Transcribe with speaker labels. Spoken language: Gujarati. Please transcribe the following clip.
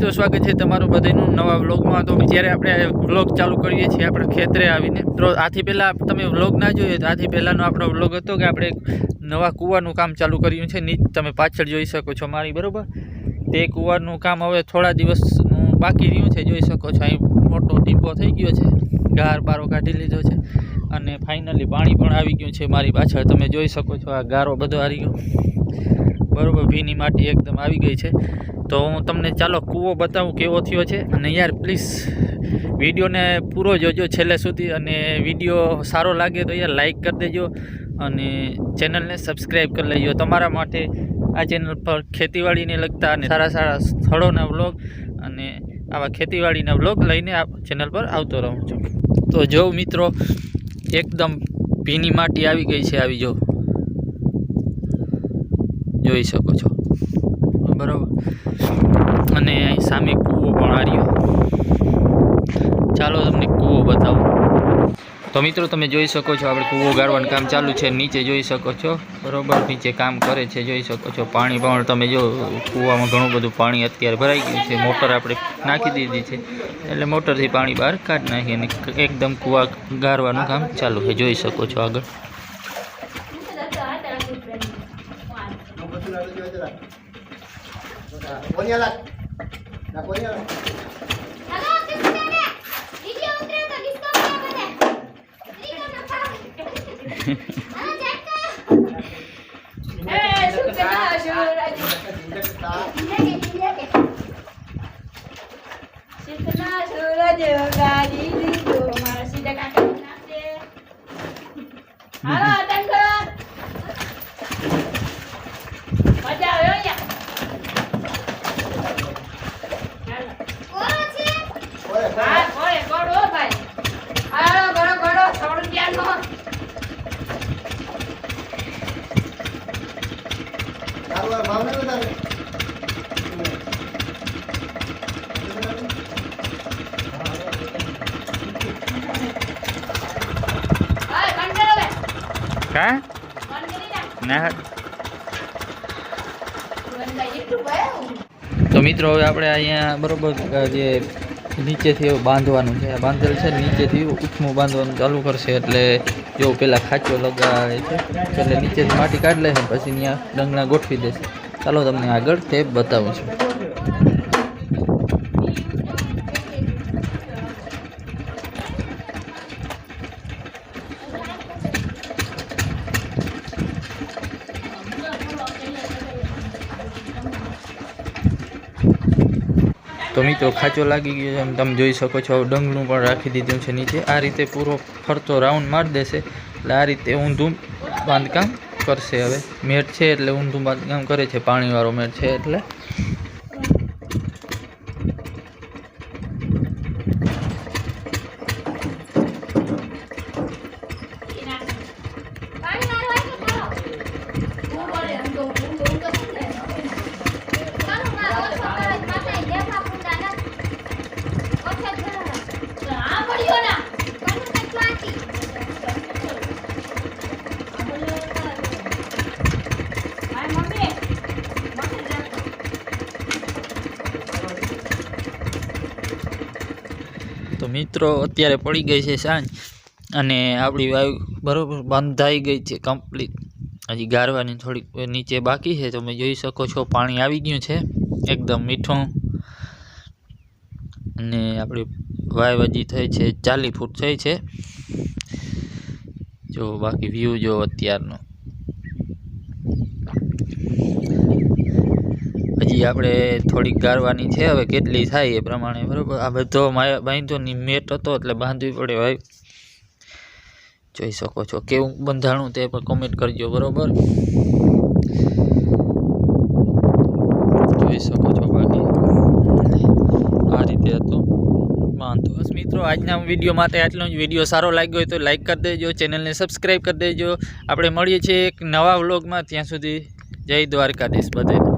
Speaker 1: મિત્રો સ્વાગત છે તમારું બધાનું નવા વ્લોગમાં। તો જ્યારે આપણે વ્લોગ ચાલુ કરીએ છીએ આપણે ખેતરે આવીને, તો આથી પહેલાં તમે વ્લોગ ના જોયો તો આથી પહેલાંનો આપણો વ્લોગ હતો કે આપણે નવા કૂવાનું કામ ચાલુ કર્યું છે। તમે પાછળ જોઈ શકો છો મારી બરાબર। તે કૂવાનું કામ હવે થોડા દિવસનું બાકી રહ્યું છે, જોઈ શકો છો। અહીં મોટો ટીપો થઈ ગયો છે, ગાર બારો કાઢી લીધો છે અને ફાઇનલી પાણી પણ આવી ગયું છે મારી પાછળ। તમે જોઈ શકો છો આ ગારો બધો આવી ગયો બરાબર, ભીની માટી એકદમ આવી ગઈ છે। તો હું તમને ચાલો કૂવો બતાવું કેવો થયો છે। અને યાર પ્લીઝ વિડીયોને પૂરો જોજો છેલ્લે સુધી, અને વિડીયો સારો લાગે તો યાર લાઈક કરી દેજો અને ચેનલને સબસ્ક્રાઈબ કરી લેજો। તમારા માટે આ ચેનલ પર ખેતીવાડીને લગતા અને સારા સારા સ્થળોના વ્લોગ અને આવા ખેતીવાડીના વ્લોગ લઈને આ ચેનલ પર આવતો રહું છું। તો જો મિત્રો એકદમ ભીની માટી આવી ગઈ છે, આવી જો જોઈ શકો છો બરાબર। અને અહીં સામે કૂવો પણ આ રહ્યો, ચાલો તમને કૂવો બતાવું। તો મિત્રો તમે જોઈ શકો છો આપણે કૂવો ગાળવાનું કામ ચાલુ છે, નીચે જોઈ શકો છો બરાબર, નીચે કામ કરે છે જોઈ શકો છો। પાણી પણ તમે જો કૂવામાં ઘણું બધું પાણી અત્યારે ભરાઈ ગયું છે, મોટર આપણે નાખી દીધી છે એટલે મોટરથી પાણી બહાર કાઢી નાખી અને એકદમ કૂવા ગાળવાનું કામ ચાલુ છે, જોઈ શકો છો આગળ। તો મિત્રો હવે આપણે અહીંયા બરોબર જે નીચેથી બાંધવાનું છે, બાંધેલ છે, નીચેથી ઉઠમું બાંધવાનું ચાલુ કરશે એટલે જો પેલા ખાંચો લગાવે છે એટલે નીચેથી માટી કાઢી લે છે, પછી ત્યાં ડંગણા ગોઠવી દેશે। ચાલો તમને આગળ તે બતાવું છું। તો મિત્રો ખાંચો લાગી ગયો છે, તમે જોઈ શકો છો। ડંગલું પણ રાખી દીધું છે નીચે, આ રીતે પૂરો ફરતો રાઉન્ડ મારી દેશે એટલે આ રીતે ઊંધું બાંધકામ કરશે। હવે મેટ છે એટલે ઊંધું બાંધકામ કરે છે, પાણીવાળો મેટ છે એટલે। તો મિત્રો અત્યારે પડી ગઈ છે સાંજ અને આપણી વાયુ બરાબર બંધાઈ ગઈ છે કમ્પ્લીટ, હજી ગાળવાની થોડીક નીચે બાકી છે। તમે જોઈ શકો છો પાણી આવી ગયું છે એકદમ મીઠું, અને આપણી વાય હજી થઈ છે 40 ફૂટ થઈ છે। જો બાકી વ્યૂ જો અત્યારનો, હજી આપણે થોડીક ગાળવાની છે, હવે કેટલી થાય એ પ્રમાણે બરાબર। આ બધો બાંધોની મેટ હતો એટલે બાંધવી પડે ભાઈ, જોઈ શકો છો કેવું બંધાણું તે પણ કોમેન્ટ કરજો બરાબર, જોઈ શકો છો। બાકી આ રીતે હતું વાંધો। બસ મિત્રો આજના વિડીયો માટે આટલો જ। વિડીયો સારો લાગ્યો હોય તો લાઈક કરી દેજો, ચેનલને સબસ્ક્રાઈબ કરી દેજો। આપણે મળીએ છીએ એક નવા વ્લોગમાં, ત્યાં સુધી જય દ્વારકાધીશ બધાને।